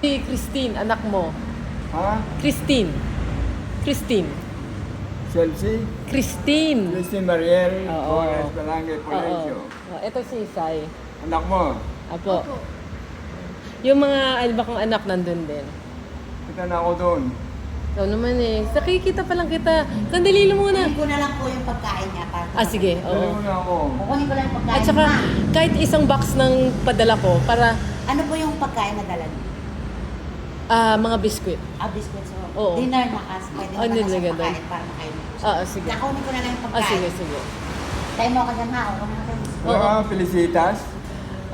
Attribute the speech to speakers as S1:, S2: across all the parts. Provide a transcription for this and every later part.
S1: Si Christine, anak mo.
S2: Ha?
S1: Christine. Christine.
S2: Chelsea?
S1: Christine.
S2: Christine Mariel,
S1: Oo.
S2: Torres, Balangay,
S1: Oo.
S2: Polencio.
S1: Ito si Isay.
S2: Anak mo?
S1: Apo. Yung mga iba kong anak nandun din.
S2: Kita na ako doon.
S1: Ikaw naman eh. Nakikita pa lang kita. Sandali lang muna.
S3: Kunin ko na lang po yung pagkain niya. Para
S1: Sige.
S2: Dali
S1: Oo.
S2: mo na ako.
S3: Kukunin ko lang yung pagkain
S1: At saka,
S3: ma.
S1: kahit isang box ng padala ko para
S3: Ano po yung pagkain na dala niyo?
S1: mga biskwit.
S3: Biscuits. So,
S1: Oo.
S3: dinner na kasi. Pwede naman na
S1: nilagay
S3: siyang
S1: doon.
S3: pagkain para makain mo.
S1: Sige.
S3: Nakunin ko na lang yung pagkain.
S1: Sige, sige.
S3: Tayo mo ka dyan ha. O, kunin natin.
S1: Oo.
S2: Ano, Felicitas?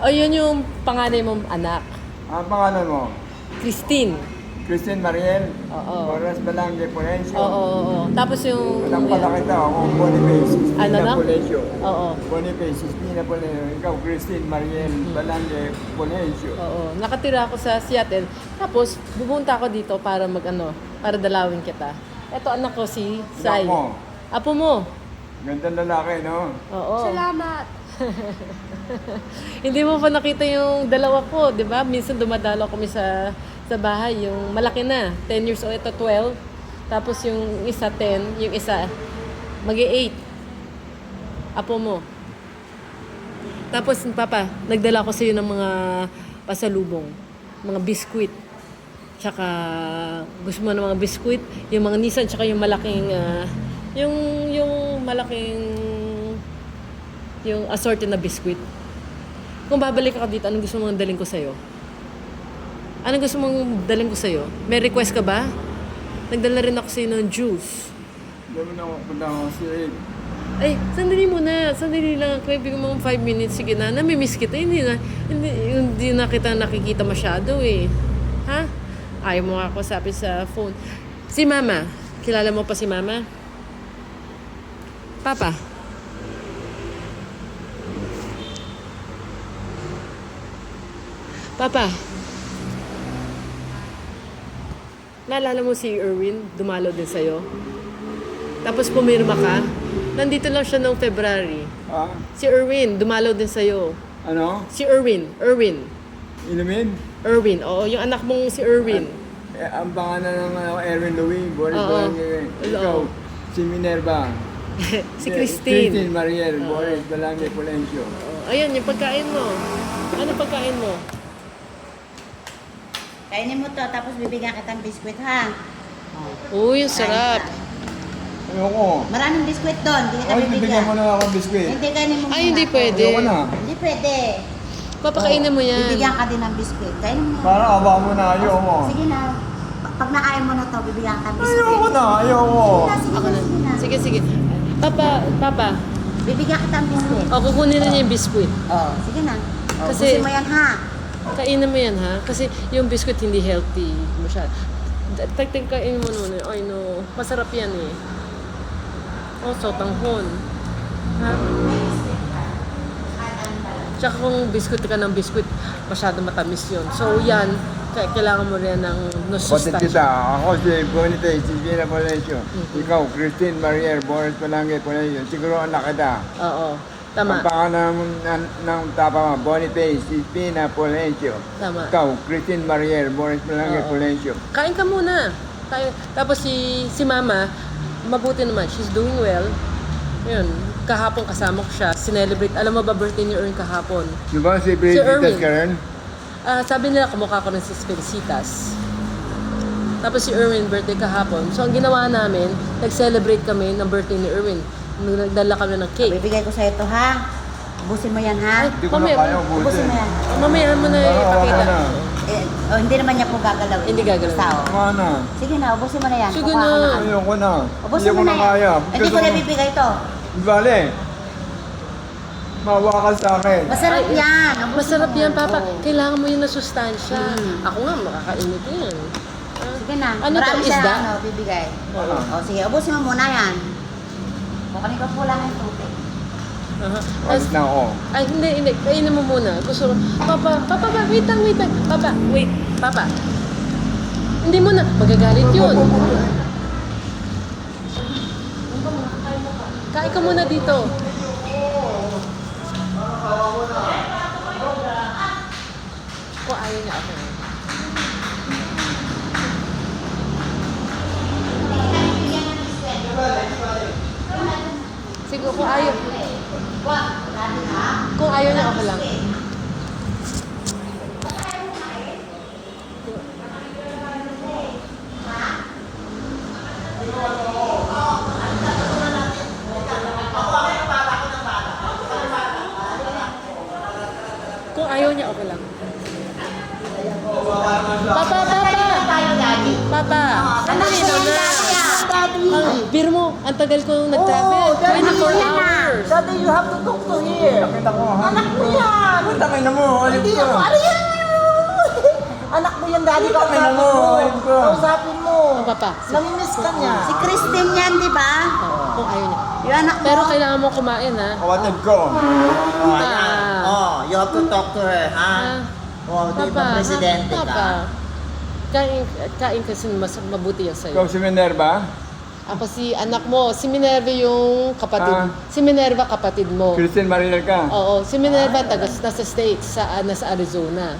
S1: Yun yung panganay mong anak.
S2: Ang pangalan mo?
S1: Christine.
S2: Christine Mariel,
S1: Oo.
S2: Torres, Balangay, Polencio.
S1: Oo. Tapos yung...
S2: Anak pala kita ako, Boniface,
S1: Ano
S2: Spina
S1: na?
S2: Polencio.
S1: Oo.
S2: Boniface, Spina Polencio. Ikaw, Christine Mariel, Balangay, Polencio.
S1: Oo. Nakatira ako sa Seattle. Tapos, pumunta ako dito para para dalawin kita. Ito anak ko si Sai.
S2: Anak mo?
S1: Apo mo.
S2: Gandang lalaki, no?
S1: Oo. Salamat. Hindi mo pa nakita yung dalawa ko, di ba? Minsan dumadalo kami sa bahay. Yung malaki na, 10 years old, ito 12. Tapos yung isa 10, yung isa mag-8. Apo mo. Tapos, Papa, nagdala ko sa iyo ng mga pasalubong. Mga biskwit. Tsaka, gusto mo ng mga biskwit, yung mga Nissan, tsaka yung malaking, yung malaking, yung assorted na biskwit. Kung babalik ako dito, anong gusto mong dalhin ko sa'yo? Anong gusto mong dalhin ko sa'yo? May request ka ba? Nagdala rin ako sa'yo ng juice.
S2: Hindi mo na ako punta ako si Ed.
S1: Ay, sandali muna. Sandali lang. Kaya bigyan mo 5 minutes. Sige na. Namimiss kita. Hindi na kita nakikita masyado eh. Ha? Ayaw mo nga ako sabi sa phone. Si Mama. Kilala mo pa si Mama? Papa. Papa. Naalala mo si Erwin? Dumalo din sa'yo? Tapos pumirma ka? Nandito lang siya noong February.
S2: Ha?
S1: Si Erwin, dumalaw din sa'yo.
S2: Ano?
S1: Si Erwin.
S2: Inumin?
S1: Oo, yung anak mong si Erwin.
S2: Ang pangalan ng Erwin Louie, Boris
S1: Oo.
S2: Balangay. Ikaw, si Minerva.
S1: Si Christine.
S2: Christine Mariel, Boris Balangay, Polencio.
S1: Oo, ayan, yung pagkain mo. Ano pagkain mo?
S3: Kainin mo to, tapos bibigyan kitang biskwit ha.
S1: Uy, yung sarap.
S2: Ayoko.
S3: Maraming biskwit doon. Hindi kita
S2: Ay, bibigyan
S3: bibigyan.
S2: mo na ako ng biskwit.
S3: Hindi, kainin mo muna.
S1: Ay, hindi pwede.
S2: Ayoko na.
S3: Hindi pwede.
S1: Papakainin mo yan.
S3: Bibigyan ka din ng biskwit. Kainin mo.
S2: Parang aba mo na, ayoko.
S3: Sige na. Pag nakain mo na to, bibigyan ka ng biskwit.
S2: Ayoko na, ayoko.
S3: Sige
S1: Ako
S3: na,
S1: na.
S3: sige na.
S1: Sige, sige. Papa.
S3: Bibigyan kita ng biskwit.
S1: Kukunin na niya yung biskuit.
S3: Oo. Sige na.
S1: Kasi-
S3: Kasi mo yan ha.
S1: Kainin mo yan, ha? Kasi yung biskuit hindi healthy masyado. Kainin mo nun. Ay, no. Masarap yan, eh. Oh, sotanghon. Ha? Tsaka kung biskuit ka ng biskuit, masyado matamis yun. So, yan, kailangan mo rin ng
S2: Kapatid kita,
S1: sustansya.
S2: ako si Boniface, si Spina Polencio. Ikaw, Christine Mariel, Boris Balangay, Polencio. Siguro anak kita.
S1: Oo,
S2: Ang
S1: tama.
S2: pangalan ng tapa mo, Boniface, si Spina Polencio.
S1: Tama.
S2: Ikaw, Christine Mariel, Boris Balangay,
S1: Oo.
S2: Polencio.
S1: Kain ka muna. Tapos si Mama, mabuti naman. She's doing well. Yun, kahapon kasama ko siya. Sinelebrate. Alam mo ba birthday ni Earn kahapon?
S2: Di ba si
S1: Erwin.
S2: Felicitas ka rin?
S1: Sabi nila kamukha ko ng si Felicitas. Tapos si Erwin, birthday kahapon. So ang ginawa namin, nag-celebrate kami ng birthday ni Erwin. Nagdala kami ng cake.
S3: Bibigay ko sa'yo to ha. Ubusin mo yan ha.
S2: Hindi ko na kaya
S3: Ubusin
S2: ubusin.
S3: mo yan.
S1: Mamaya mo na
S2: Parang
S1: ipakita.
S2: wala na.
S3: Hindi naman niya po gagalawin.
S1: Hindi gagalawin.
S3: Basta, oh.
S2: Tama na.
S3: Sige na, ubusin mo na yan.
S1: Sige
S3: Kukuha
S1: na.
S3: ko ano.
S2: Ayoko na. Hindi
S3: Ubusin
S2: ko
S3: mo
S2: na
S3: na
S2: kaya.
S3: yan. Hindi ko na bibigay to.
S2: Bale. Mawa ka sa akin.
S3: Masarap
S1: Ay,
S3: yan. Ubusin
S1: Masarap
S3: mo.
S1: yan, Papa.
S3: Oo.
S1: Kailangan mo yun na sustansya. Ako nga, makakainit yan.
S3: Sige na.
S1: Ano to,
S3: Marami siya
S1: isda?
S3: bibigay.
S1: Oo.
S3: O sige, ubusin mo muna yan. Kukunin ko po lang yung tubig.
S2: Alis na ako.
S1: Ay, hindi. Kainin mo muna. Gusto ko. Papa, wait lang. Papa, wait. Papa. Hindi mo na. Magagalit yun. Kain ka muna dito. Kung ayaw niya ako. Papa. Sandali
S3: Anak ko
S1: na.
S3: yan, daddy.
S1: Biro mo, ang tagal ko nag-travel. 24 hours.
S4: Daddy, you have to talk to him.
S2: Nakita ko, ha?
S4: Anak mo yan.
S2: Tangin na mo, alip
S4: Hindi
S2: ka.
S4: ako, ano yan? Anak mo yan, daddy.
S2: Tangin na
S4: Kausapin
S2: mo,
S4: mo.
S2: alip ka.
S4: Kausapin mo.
S1: Oh, Papa.
S4: Namimiss ka niya.
S3: Si Christine yan, di ba?
S1: Kung ayaw niya.
S3: Yung anak mo.
S1: Pero kailangan mo kumain, ha?
S2: Kawatid ko.
S4: Oh,
S1: Ah.
S4: yan. Oh, you have to talk to her, ha? Oh, di ba presidente
S1: Papa.
S4: ka?
S1: Kain kasi mas mabuti yan
S2: Ikaw
S1: sa'yo.
S2: si Minerva?
S1: Ako si anak mo, si Minerva yung kapatid.
S2: Ah.
S1: Si Minerva kapatid mo.
S2: Christine Mariel ka?
S1: Oo, si Minerva nasa States, nasa Arizona.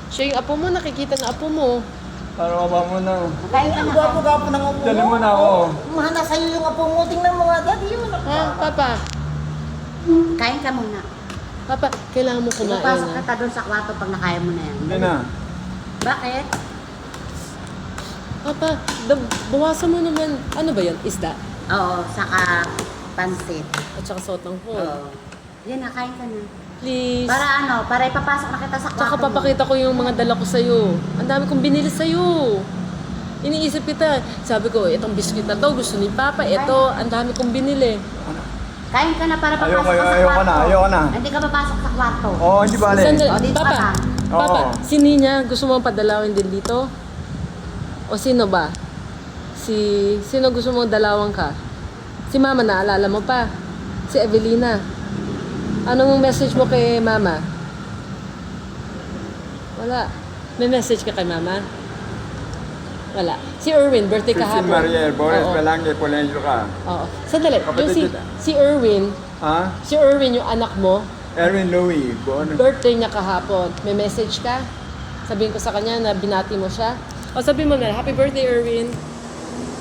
S1: Siya yung apo mo, nakikita na apo mo.
S2: Parang ba mo na?
S3: Kain ka
S4: Ang
S3: na.
S4: gwapo-gwapo ng upo mo.
S2: Dali mo na ako.
S4: Mahana sa'yo yung apo mo. Tingnan mo nga, daddy yun.
S1: Ha, Papa?
S3: Kain ka muna.
S1: Papa, kailangan mo kumain,
S3: Ipapasok
S1: ha?
S3: kita doon sa kwarto pag nakaya mo na yan.
S2: Hindi na.
S3: Bakit?
S1: Papa, bawasan mo naman. Ano ba yan? Isda?
S3: Oo, saka pansit.
S1: At saka salt ng hon.
S3: Oo. Yan na, kain ka na.
S1: Please.
S3: Para ano, para ipapasok na kita sa kwarto
S1: Tsaka
S3: mo.
S1: papakita ko yung mga dala ko sa'yo. Ang dami kong binili sa'yo. Iniisip kita. Sabi ko, itong biscuit na to, gusto ni Papa. Ito, ang dami kong binili.
S3: Kain ka na para papasok
S2: Ayoko,
S3: ka sa
S2: ayoko
S3: kwarto.
S2: na, ayoko na.
S3: Hindi ka papasok sa kwarto.
S2: Oo, hindi bale.
S1: Sandali.
S3: O, dito ka
S1: Papa,
S3: na.
S1: Papa,
S2: Oo.
S1: si Nina, gusto mo padalawin din dito? O sino ba? Sino gusto mong dalawan ka? Si Mama, naalala mo pa? Si Evelina. Anong message mo kay Mama? Wala. May message ka kay Mama? Wala. Si Erwin, birthday
S2: Christine
S1: kahapon.
S2: Mariel, Boris
S1: Oo.
S2: Belange, Polenyo ka.
S1: Oo. Sandali.
S2: Kapatid
S1: Yung
S2: kita.
S1: si Erwin,
S2: Ha?
S1: si Erwin yung anak mo,
S2: Erwin Louie.
S1: birthday niya kahapon. May message ka? Sabihin ko sa kanya na binati mo siya. O sabihin mo na, happy birthday, Erwin.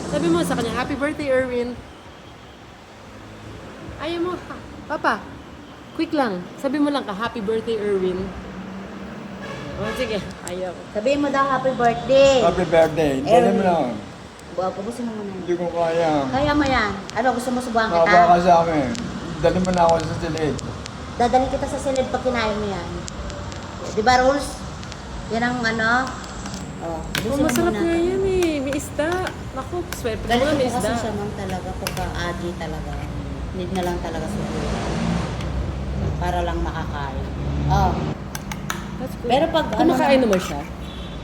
S1: Sabi mo sa kanya, happy birthday, Erwin. Ayaw mo, Papa, quick lang. Sabi mo lang ka, happy birthday, Erwin. O sige, ayaw.
S3: Sabihin mo daw happy birthday.
S2: Happy birthday. Dali mo na.
S3: Buwan, pupusin mo muna.
S2: Hindi ko kaya.
S3: Kaya mo yan. Ano, gusto mo subuhan kita?
S2: Nabaka sa akin. Dali mo na ako sa silid.
S3: Dadali kita sa silid pag kinain mo yan. Di ba, Rules? Yan ang ano? Oh,
S1: Oh,
S3: busin mo
S1: masarap
S3: muna.
S1: nga yan eh. May isda. Naku, swerte mo
S3: Galit
S1: nga, may
S3: ko kasi
S1: isda.
S3: siya ma'am talaga pagka adi talaga. Need na lang talaga siguro. Para lang makakain. Oh.
S1: That's good.
S3: Pero pag
S1: Kumakain naman siya.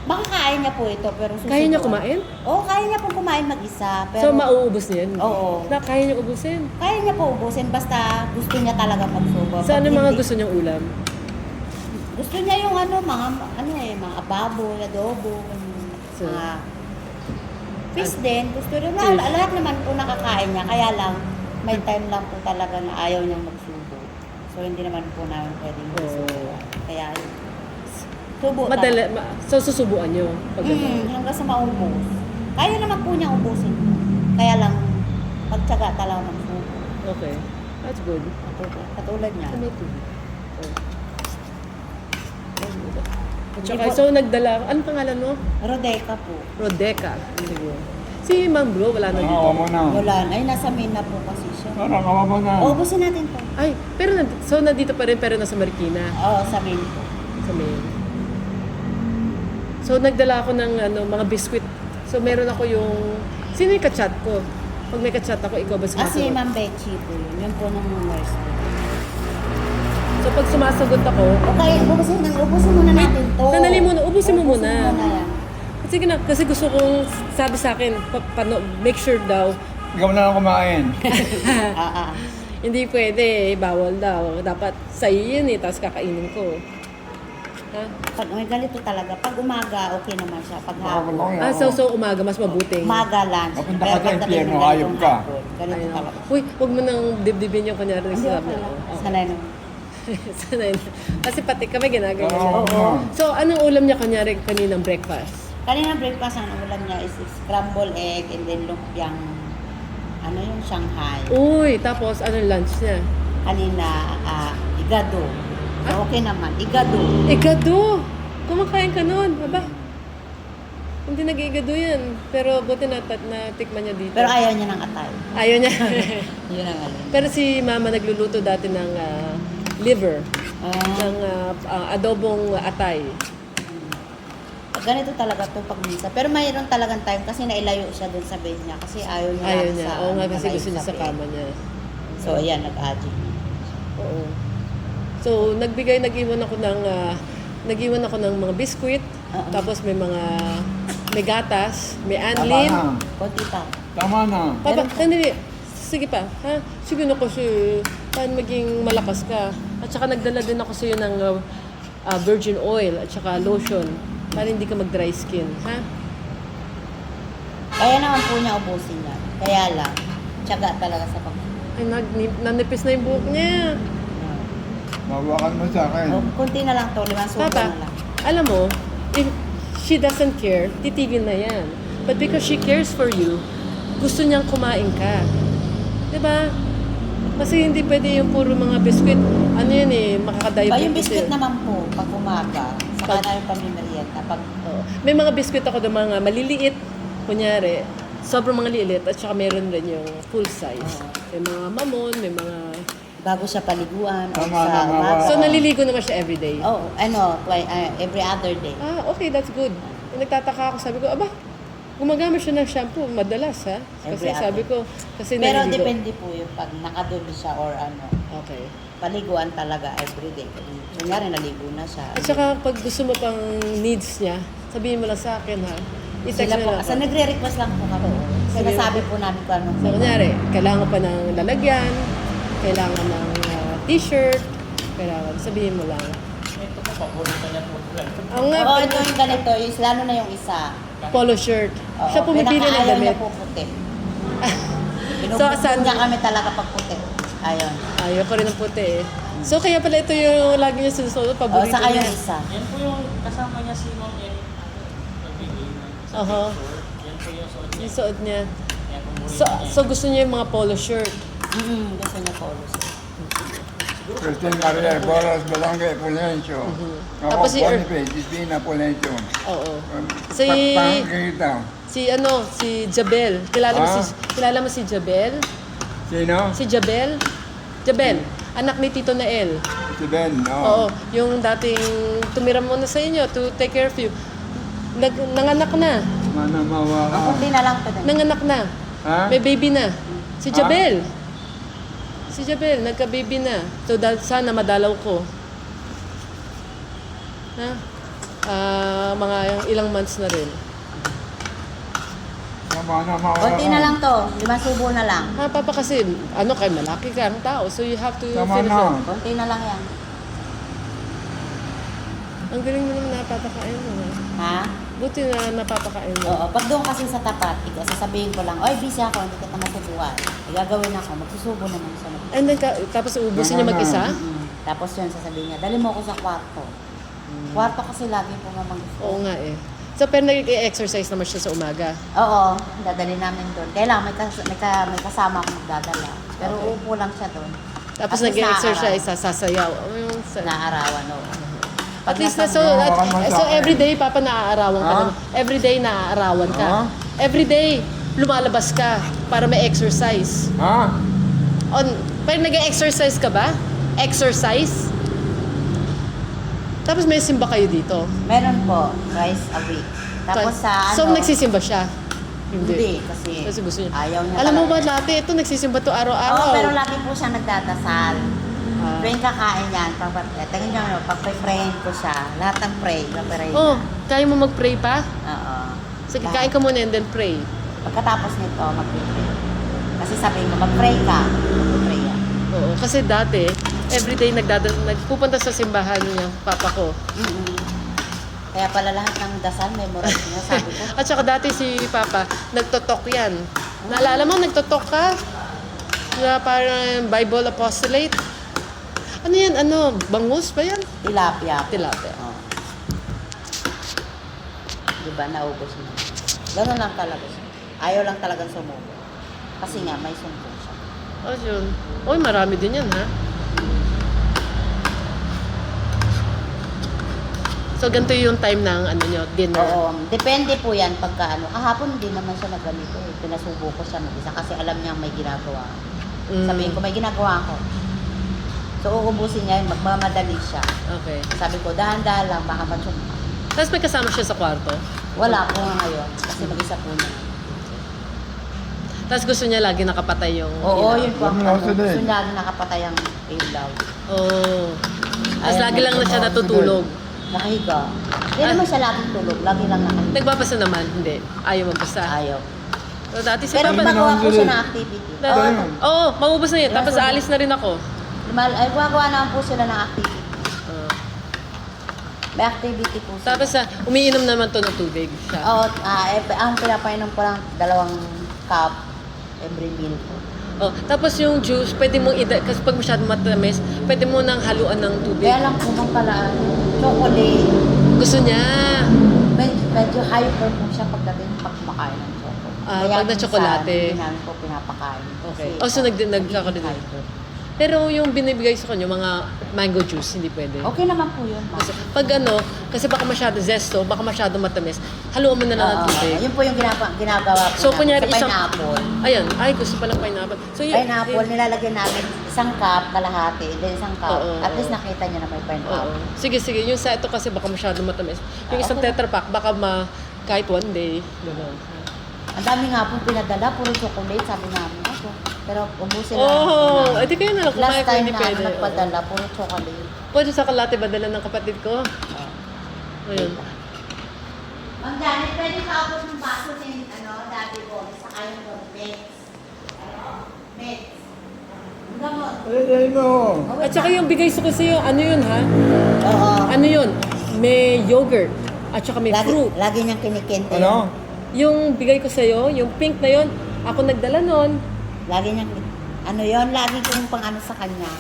S3: makakain niya po ito pero susunod.
S1: Kaya niya kumain?
S3: Oo, kaya niya po kumain mag-isa. Pero,
S1: So, mauubos niya yan?
S3: Oo.
S1: Na, kaya niya ubusin?
S3: Kaya niya po ubusin basta gusto niya talaga magsubo.
S1: So, ano
S3: Pag
S1: yung mga
S3: hindi-
S1: gusto niyang ulam?
S3: Gusto niya yung mga baboy, adobo,
S1: So,
S3: mga fish din. Gusto rin. Lahat naman po nakakain niya. Kaya lang, may time lang po talaga na ayaw niyang magsubo. So, hindi naman po namin pwedeng magsubo. Kaya, subo
S1: Madali, so susubuan niyo? Pag
S3: hanggang sa maubos. Kaya naman po niyang ubusin. Kaya lang, pagtsaga talaga magsubo.
S1: Okay. That's good.
S3: Katulad niya.
S1: May tubig. Oh. At saka, so nagdala, anong pangalan mo?
S3: Rodeca po.
S1: Rodeca. Sige. Si Ma'am Bro, wala na
S2: Awa
S1: dito.
S2: mo na.
S3: Wala. Ay, nasa main na po kasi siya.
S2: Parang awa mo na.
S3: Ubusin natin to.
S1: Ay, pero so nandito pa rin, pero nasa Marikina.
S3: Oo, sa main po.
S1: Sa main. So nagdala ako ng mga biskwit. So meron ako yung, sino yung kachat ko? Pag may kachat ako, ikaw ba
S3: Si
S1: sumasagot?
S3: Ma'am Betchy po yun. Yun po nung nurse po.
S1: So pag sumasagot ako,
S3: Okay, ubusin muna natin to.
S1: Sandali muna, ubusin mo muna.
S3: Ubusin muna yan.
S1: Sige na, kasi gusto kong sabi sa akin, make sure daw,
S2: Ikaw na lang kumain.
S1: hindi pwede, bawal daw. Dapat sa'yo yun tapos kakainin ko. Ha?
S3: Pag may ganito talaga, pag umaga, okay naman siya. Pag hapon.
S1: So umaga, mas mabuting.
S3: Umaga lunch.
S2: Mapunta ka sa
S3: pagdating
S2: impyerno,
S3: ng ganitong
S2: ayop ka.
S3: hapon, ganito
S1: Ayun.
S3: talaga.
S1: Uy, huwag mo nang dibdibin yung kunyari
S3: Hindi
S1: sabi
S3: okay
S1: mo.
S3: lang. Sanay na.
S1: Sanay na. Kasi pati kami ginagawa
S2: Oo.
S1: siya. So, anong ulam niya kunyari kaninang breakfast?
S3: Kanina breakfast, ang ulam niya is scrambled egg and then lumpiang, ano yung Shanghai.
S1: Uy, tapos anong lunch niya?
S3: Kanina, igado. Okay naman, igado.
S1: Igado! Kumakain ka nun, aba? Hindi nag-igado yan. Pero buti natikman niya dito.
S3: Pero ayaw niya ng atay.
S1: Ayaw niya.
S3: Yun ang alin.
S1: Pero si mama nagluluto dati ng liver. Ng adobong atay.
S3: ganito talaga to pag minsan. Pero mayroon talagang time kasi nailayo siya dun sa bed niya kasi ayaw niya
S1: Ayaw
S3: lagi
S1: niya.
S3: sa,
S1: Oo nga, kasi
S3: nalayo
S1: gusto niya sa
S3: bed.
S1: kama niya.
S3: So, ayan, nag-addict.
S1: Oo. So, nag-iwan ako ng mga biskuit,
S3: Oo.
S1: tapos may gatas, may
S2: Tama
S1: anlin.
S2: na.
S3: Konti pa.
S2: Tama na.
S1: Papa,
S3: Meron pa.
S1: sandali. Sige pa, ha? Sige na kasi, paano maging malakas ka? At saka nagdala din ako sa'yo ng virgin oil at saka lotion para hindi ka mag-dry skin, ha?
S3: Kaya naman po niya ubusin yan. Kaya lang, tiyaga talaga sa pag...
S1: Ay, nanipis na yung buhok niya.
S2: Mawakan mo sa akin.
S3: Oh, kunti na lang to, 5 subo
S1: Papa,
S3: na lang.
S1: alam mo, if she doesn't care, titigil na yan. But because she cares for you, gusto niyang kumain ka. Diba? Kasi hindi pwede yung puro mga biskuit. Ano yun eh, makakadiabetes.
S3: Ba, yung biscuit
S1: eh.
S3: naman po, pag umaga, saka na yung pamimerienda. Pag
S1: Oo. May mga biskuit ako ng mga maliliit, kunyari, sobrang mga lilit, at saka meron rin yung full size.
S3: Oo.
S1: May mga mamon, may mga...
S3: bago siya paliguan, o
S2: Tama,
S3: sa
S2: tama.
S3: umaga.
S1: So, naliligo naman siya everyday.
S3: Oh, every other day.
S1: Ah, okay, that's good. Nagtataka ako, sabi ko, aba, gumagamit siya ng shampoo, madalas ha? Kasi
S3: Every
S1: sabi ko, kasi
S3: Pero
S1: naliligo.
S3: depende po yung pag nakadumi siya or ano,
S1: Okay.
S3: paliguan talaga every day. Kunyari, naligo na siya.
S1: At saka pag gusto mo pang needs niya, sabihin mo lang sa akin ha. I-text
S3: Sila
S1: mo
S3: po,
S1: lang
S3: kasi
S1: ako.
S3: nagre-request lang po kami.
S1: Sige.
S3: Sinasabi po namin kung ano.
S1: So, kunyari, kailangan pa ng lalagyan, kailangan ng t-shirt, kailangan, sabihin mo lang.
S4: Ito po, paborito niya po.
S1: Ang nga,
S3: Oo, ito yung ganito, yung, lalo na yung isa.
S1: polo shirt.
S3: Oo,
S1: Siya pumipili ng
S3: pinakaayaw
S1: damit.
S3: niya po puti.
S1: So,
S3: Pinuputo
S1: saan-
S3: niya kami talaga pag puti. Ayun.
S1: Ayaw ko rin ng puti eh. So, kaya pala ito yung lagi niya sinusuot,
S3: O,
S1: paborito
S3: saka yung
S1: niya.
S3: isa.
S4: Yan po yung kasama niya si Ma'am Ellen. Nagbigay na sa
S1: Oho.
S4: picture. Yan po yung suot niya.
S1: Yung suot niya.
S4: Yan po muna
S1: So gusto niya yung mga polo shirt.
S3: Gusto niya polo.
S2: Christine Marier, Boras, Balangge, Pulencio. Ako,
S1: Tapos si
S2: Boniface, Isbina, Pulencio.
S1: Oo. Si
S2: Pangkita.
S1: si Jabel. Kilala mo si Jabel?
S2: Sino?
S1: Si Jabel? Jabel, anak ni Tito Nael.
S2: Si Ben,
S1: Oo, yung dating tumira muna sa inyo to take care of you. Nanganak na.
S2: Manamawa ka.
S3: Kunti na lang pa din.
S1: Nanganak na.
S2: Ha?
S1: May baby na. Si
S2: Ha?
S1: Jabel. Si Jabel, nagka-baby na. So, sana madalaw ko. Ha? Mga ilang months na rin.
S2: Manamawa
S3: Kunti na lang to. 5 subo na lang.
S1: Ha, Papa, kasi, kay malaki ka ang tao. So, you have to
S2: Tama
S1: finish
S2: na.
S1: it.
S3: Kunti na lang yan.
S1: Ang galing mo naman napapakain mo. Ha?
S3: Ha?
S1: Buti na napapakain mo.
S3: Oo. Pag doon kasi sa tapat, sasabihin ko lang, oy, busy ako, hindi kita masubuan. Gagawin ako, magsusubo naman siya.
S1: And then, tapos uubusin niya mag-isa?
S3: Tapos yun, sasabihin niya, dali mo ako sa kwarto. Kwarto kasi lagi po mamang gusto.
S1: Oo nga eh. So, pero nag-exercise naman siya sa umaga.
S3: Oo, dadali namin doon. Kailangan may kasama akong magdadala. Pero
S1: Okay.
S3: upo lang siya doon.
S1: Tapos
S3: At least
S1: nag-exercise, sasayaw.
S3: Naarawan, oo.
S1: At
S3: Pag
S1: least na,
S3: nasa-
S1: so everyday, Papa, naaarawan ka
S2: Ha?
S1: naman. Everyday, naaarawan ka.
S2: Ha?
S1: Everyday, lumalabas ka para may exercise.
S2: Ha?
S1: Pero nag-exercise ka ba? Exercise? Tapos may simba kayo dito.
S3: Meron po, twice a week. Tapos sa
S1: So,
S3: ano,
S1: nagsisimba siya?
S3: hindi, kasi,
S1: Kasi gusto niya.
S3: ayaw niya
S1: Alam mo ba,
S3: talaga.
S1: dati ito nagsisimba to
S3: Oo,
S1: araw-araw.
S3: pero lagi po siya nagdadasal.
S1: Ah.
S3: Tuwing kakain yan, tingnan niyo, pag-prayin ko siya, lahat ng pray, pray
S1: Oh, kaya mo mag-pray pa?
S3: Oo.
S1: Sige,
S3: Lahat.
S1: kain ka muna and then pray.
S3: Pagkatapos nito, mag-pray. Kasi sabihin ko, mag-pray ka, mag-pray yan.
S1: Oo, kasi dati, everyday nagpupunta sa simbahan niya, papa ko.
S3: Kaya pala lahat ng dasal, memorize niya, sabi ko.
S1: At saka dati si papa, nagtotok yan. Naalala mo, nagtotok ka? Na parang Bible apostolate. Ano yan? Bangus ba yan?
S3: Tilapia.
S1: Tilapia.
S3: Oo. Diba, naubos mo. Gano'n lang talaga siya. Ayaw lang talagang sumubo. Kasi nga, may sumbong siya.
S1: Oh, yun. Uy, marami din yan, ha? So, ganito yung time ng dinner.
S3: Oo, depende po yan pagka kahapon din naman siya nagganito eh. Pinasubo ko siya mag-isa kasi alam niya may ginagawa. Sabihin ko, may ginagawa ako. So, uubusin niya yun, magmamadali siya.
S1: Okay.
S3: Sabi ko, dahan-dahan lang, baka matsumpa.
S1: Tapos may kasama siya sa kwarto.
S3: Wala po nga ngayon. Kasi mag-isa po na.
S1: Tapos gusto niya lagi nakapatay yung
S3: Oo,
S1: ilaw.
S3: yun po ang
S2: Wala
S3: ano.
S2: sila eh.
S3: Gusto niya nakapatay ang ilaw.
S1: Oo. Tapos
S3: Ayun,
S1: lagi lang na siya
S2: wala
S1: natutulog.
S3: Nakahiga. Hindi naman siya laging tulog. Lagi lang nakahiga.
S1: Nagbabasa naman, hindi. Ayaw magbasa.
S3: Ayaw.
S1: So, dati si
S3: Pero
S1: Papa...
S3: gumagawa po
S2: Tuloy.
S3: siya ng activity.
S1: Oo, mamubos na yun. Tapos aalis na rin ako.
S3: Ay, gumagawa naman po sila ng activity.
S1: Oo.
S3: May activity po sila.
S1: Tapos umiinom naman to ng tubig siya.
S3: Oo, ang pinapainom ko lang 2 cup every meal po.
S1: Oh, tapos yung juice, pwede mong kasi pag masyadong matamis, pwede mo nang haluan ng tubig.
S3: Kaya lang po mang pala, chocolate.
S1: Gusto niya.
S3: Medyo hyper po siya pagdating pag kumakain ng chocolate.
S1: Ah,
S3: Kaya
S1: pag na
S3: minsan,
S1: tsokolate.
S3: Hindi namin po pinapakain.
S1: Okay.
S3: Kasi,
S1: Oh, so nag-chocolate din.
S3: hyper.
S1: Pero yung binibigay sa kanya, mga mango juice, hindi pwede.
S3: Okay naman po yun, ma'am.
S1: Kasi, pag kasi baka masyado zesto, baka masyado matamis, haluan mo na lang ng tubig.
S3: Yun po yung ginagawa po
S1: So,
S3: namin.
S1: kunyari,
S3: Sa pineapple.
S1: Ayan, ay gusto palang pineapple. So,
S3: Pineapple, nilalagyan namin 1 cup, kalahati, then 1 cup.
S1: Oo,
S3: At least
S1: oo.
S3: nakita niya na may
S1: Oo.
S3: pineapple.
S1: Sige, sige. Yung sa ito kasi baka masyado matamis. Yung isang
S3: Okay.
S1: Tetra Pak, baka kahit one day. Gano'n.
S3: Ang dami nga pong pinadala, puro chocolate, sabi namin. Ako. Pero ubusin
S1: Oh,
S3: namin.
S1: edi kayo na lang kumain
S3: Last
S1: kung
S3: time
S1: hindi
S3: na
S1: pwede.
S3: nagpadala, puro chocolate.
S1: Pwede sa kalate ba dala ng kapatid ko? Ayun.
S3: Ma'am Janet, pwede kaabot ng baso ni Daddy Boy sa kayong meds. Meds. Gamot.
S2: Ay, mo.
S1: At saka yung bigay ko sa'yo, ano yun ha?
S3: Oo.
S1: Ano yun? May yogurt. At saka may fruit.
S3: Lagi niyang kinikente.
S2: Ano?
S1: Yung bigay ko sa'yo, yung pink na yun, ako nagdala nun.
S3: Lagi niyang, lagi kong pang ano sa kanya.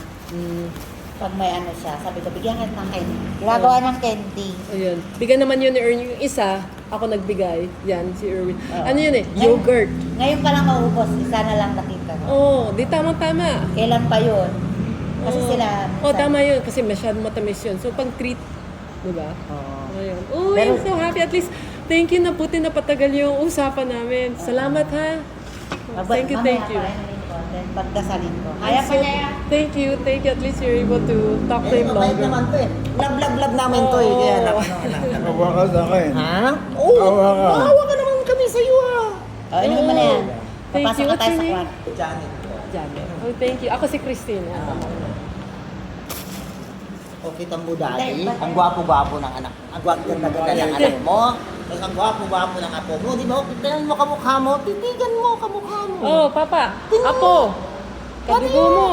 S3: Pag may ano siya, sabi ko, bigyan ka ng candy. Ginagawa ng candy.
S1: Ayun. Bigyan naman yun ni Ernie yung isa. Ako nagbigay. Yan, si Erwin.
S3: Oo.
S1: Ano yun eh? Yogurt.
S3: Ngayon pa lang maubos, isa na lang nakita ko.
S1: Oh, di tama-tama.
S3: Kailan pa yun? Kasi
S1: Oo.
S3: sila...
S1: Oh, tama yun. Kasi masyadong matamis yun. So, pang treat. Diba?
S3: Oo.
S1: Ayun. Oh,
S3: Pero-
S1: I'm so happy. At least, thank you na puti na patagal yung usapan namin. Salamat ha. Thank you, thank you.
S3: Then pagdasalin ko. Kaya pa niya yan.
S1: Thank you. At least you're able to talk to him
S4: mabait
S1: longer.
S4: naman to eh. Love namin to eh. Kaya
S1: Oo.
S2: Nakawa ka sa akin.
S4: Ha? Oo.
S2: Awa ka.
S4: Maawa ka naman kami sa iyo ah.
S3: O, inumin mo na yan.
S1: Thank
S3: Papasok
S1: you.
S3: na
S1: What's
S3: tayo
S1: your
S3: sa
S1: name?
S3: kwarto.
S4: Janet.
S1: Janet. Oh, thank you. Ako si Christine.
S4: O kita mo daddy,
S3: Hindi,
S4: ang gwapo-gwapo ng anak. Ang gwapo-ganda ng anak mo. Tapos ang gwapo-gwapo ng apo mo. Di ba? Tingnan mo kamukha mo. Titigan mo kamukha mo.
S1: Oh, Papa. Apo. Kadugo mo.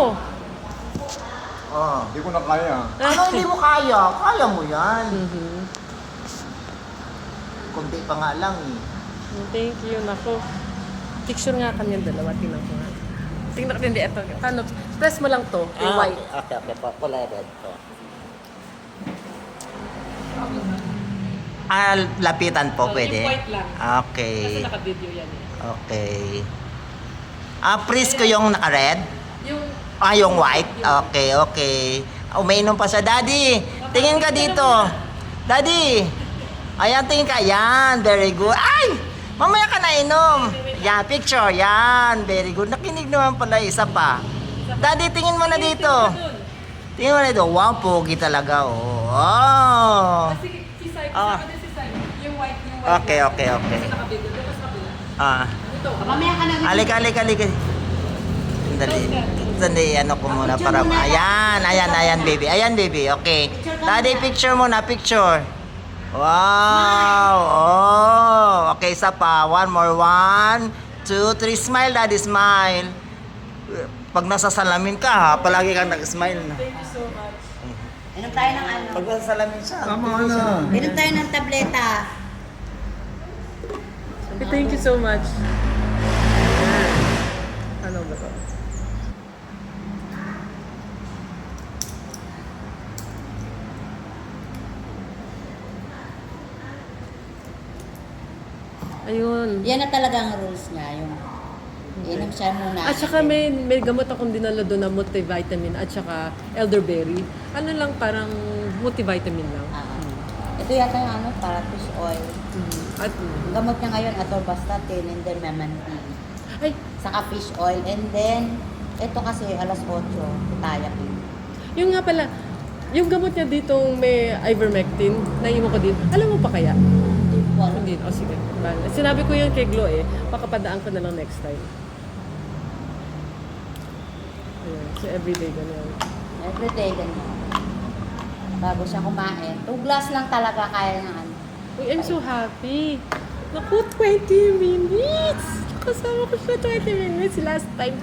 S4: Oh.
S2: Hindi ko na kaya.
S4: Ano hindi mo kaya? Kaya mo yan.
S1: Mhm.
S4: Kunti pa nga lang eh.
S1: Thank you. Nako. Picture nga kanyang dalawa. Tingnan ko nga. Tingnan ko hindi. Ito. Paano? Press mo lang to. Yung white.
S4: Okay. Kulay red to. Lapitan po
S1: Oh,
S4: pwede?
S1: yung white lang.
S4: Okay.
S1: Kasi naka-video yan eh.
S4: Okay. Freeze ko yung naka-red?
S1: Yung
S4: Yung white? Okay. Umainom pa sa daddy. Tingin ka dito. Daddy. Ayan, tingin ka. Yan, very good. Ay! Mamaya ka na inom. Yan, picture. Yan, very good. Nakinig naman pala isa pa. Daddy, tingin mo na dito. Tingin mo na dito. Wow, pogi talaga. Oh.
S1: Sige, si Sai.
S4: Ah.
S1: Kasama din si Sai. Yung white.
S4: Okay.
S1: Kasi naka-video. Doon sa kabila. Ito.
S3: Mamaya ka na.
S4: Halika. Sandali, ano ko muna para... Ayan, baby. Ayan, baby. Okay. Daddy, picture muna, picture. Wow! Oh! Okay, isa pa. One more. 1, 2, 3. Smile, daddy, smile. Pag nasa salamin ka, ha, palagi kang nag-smile na.
S1: Thank you so much.
S3: Inom tayo ng ano.
S4: Pag nasa salamin siya.
S2: Tama na.
S3: Inom tayo ng tableta.
S1: Thank you so much. Ano ba to? Ayun.
S3: Yan na talaga ang rules niya. Yung inom siya muna.
S1: At saka may gamot akong dinala doon na multivitamin at saka elderberry. Ano lang, parang multivitamin lang.
S3: Ito yata yung para fish oil.
S1: At,
S3: Gamot niya ngayon, atorvastatin, and then memantine.
S1: ay,
S3: Saka fish oil, and then, ito kasi alas 8, titayak.
S1: yung nga pala, Yung gamot niya ditong may ivermectin, naiimo ko din. Alam mo pa kaya?
S3: Wala.
S1: Hindi. O sige. Bale. Sinabi ko yun kay Glo pakapadaan ko na lang next time. Ayan. So everyday ganyan.
S3: Everyday ganyan. Bago siya kumain. 2 glass lang talaga kaya ng ano.
S1: Uy, I'm so happy. Naku, 20 minutes! Kasama ko siya 20 minutes last time.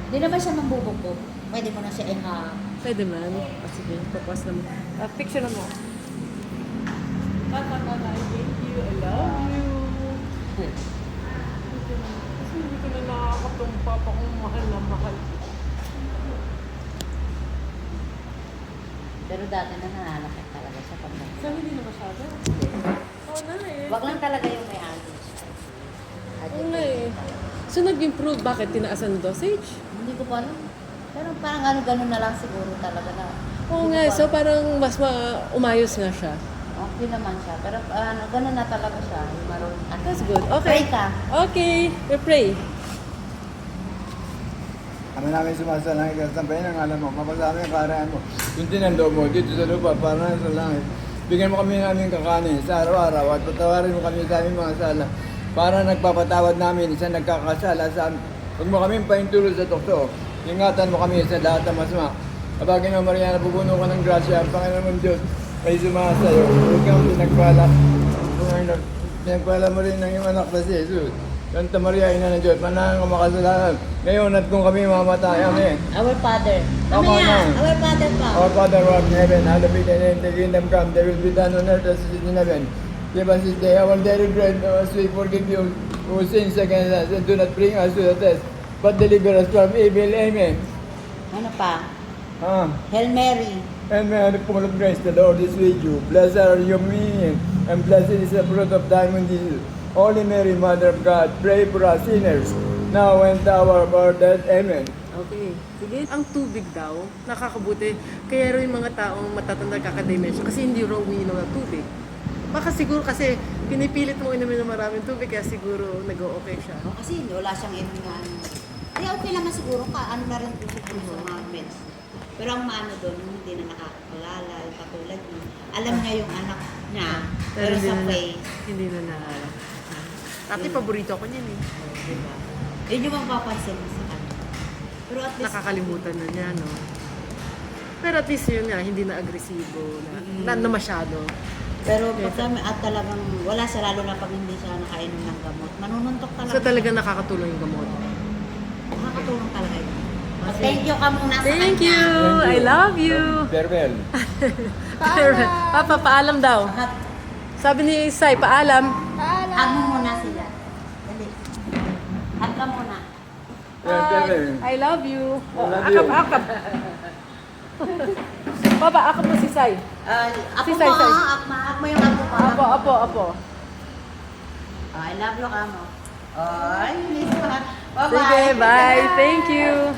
S3: Hindi naman siya mambubugbog. Pwede mo na siya i-hug.
S1: Pwede man. Sige, papas naman. Picture na mo. Tata, thank you. I love you. Kasi hindi ko na nakakatumpa pa kung mahal na mahal.
S3: Pero dati na nananakit talaga siya pag
S1: Saan hindi na masyado? Oo na
S3: Wag lang talaga yung may allergy.
S1: Oo nga So nag-improve. Bakit? Tinaasan ang dosage?
S3: Hindi ko pa alam. Pero parang ano, ganun na lang siguro talaga na.
S1: Oo nga. So parang mas umayos nga siya.
S3: Okay naman siya. Pero ano, ganun na talaga siya. Yung marunong.
S1: That's good.
S3: Pray
S1: Okay.
S3: ka.
S1: Okay. We pray.
S2: Kami namin sumasalangit at sampayin ang alam mo, mapasama yung karaan mo. Yung tinando mo dito sa lupa, para sa langit. Bigyan mo kami namin kakanin sa araw-araw at patawarin mo kami sa aming mga sala para nagpapatawad namin sa nagkakasala sa amin. Huwag mo kami paintulog sa tukso. Ingatan mo kami sa lahat ng masama. Kapag Ginoo Maria, napupuno ka ng grasya, ang Panginoon mong Diyos ay sumaha sa iyo. Huwag kang pinagpala. Panginoon, pinagpala mo rin ng iyong anak na si Jesus. Santa Maria, Ina ng Diyos, manahang ka makasalanan. Ngayon at kung kami mamatay, amen.
S3: Our Father.
S2: Come on now.
S3: Our Father pa.
S2: Our Father who art in heaven, hallowed be thy name, thy kingdom come, thy will be done on earth as it is in heaven. Give us this day our daily bread, as we forgive you who sins against us, and do not bring us to the test, but deliver us from evil. Amen.
S3: Ano pa?
S2: And
S3: Hail Mary.
S2: may full of grace, the Lord is with you. Blessed are you among and blessed is the fruit of thy womb, Jesus. Holy Mary, Mother of God, pray for us sinners, now and at the hour of our death. Amen.
S1: Okay. Sige. Ang tubig daw, nakakabuti. Kaya rin yung mga taong matatanda kaka-dementia kasi hindi raw umiinom ng tubig. Baka siguro kasi pinipilit mo inumin ng maraming tubig kaya siguro nag-o-okay siya.
S3: No, kasi wala siyang ano. Kaya okay naman siguro ka. Ano na rin po siguro sa mga meds. Pero ang maano doon, hindi na nakakapalala. Yung katulad niya. Alam niya yung anak niya. Pero
S1: hindi
S3: sa
S1: na-
S3: face.
S1: Hindi na naalala. Dati paborito ko niyan eh.
S3: Diba? Yun yung mapapansin mo sa kanya. Pero at least,
S1: Nakakalimutan na niya, no? Pero at least yun nga, hindi na agresibo, na masyado.
S3: pero pag kami at talagang wala siya, lalo na pag hindi siya nakainom ng gamot. Manununtok talaga.
S1: So talaga nakakatulong yung gamot.
S3: Nakakatulong talaga yun. Thank you ka muna sa
S1: Thank
S3: kanya.
S1: you! I love you!
S2: Farewell.
S1: Papa, paalam daw.
S3: At
S1: Sabi ni Sai, paalam.
S3: hug mo muna sila. Dali. Hug ka muna.
S2: Farewell.
S1: I love you.
S2: love
S1: Akap,
S2: you.
S1: akap. Papa, akap mo si Sai.
S3: Ako
S1: Si
S3: mo,
S1: Sai, Sai.
S3: hug mo yung ako mo.
S1: Apo, apo, apo.
S3: I love you ka mo. Ay, please pa. Bye-bye.
S1: Sige, bye. Thank you.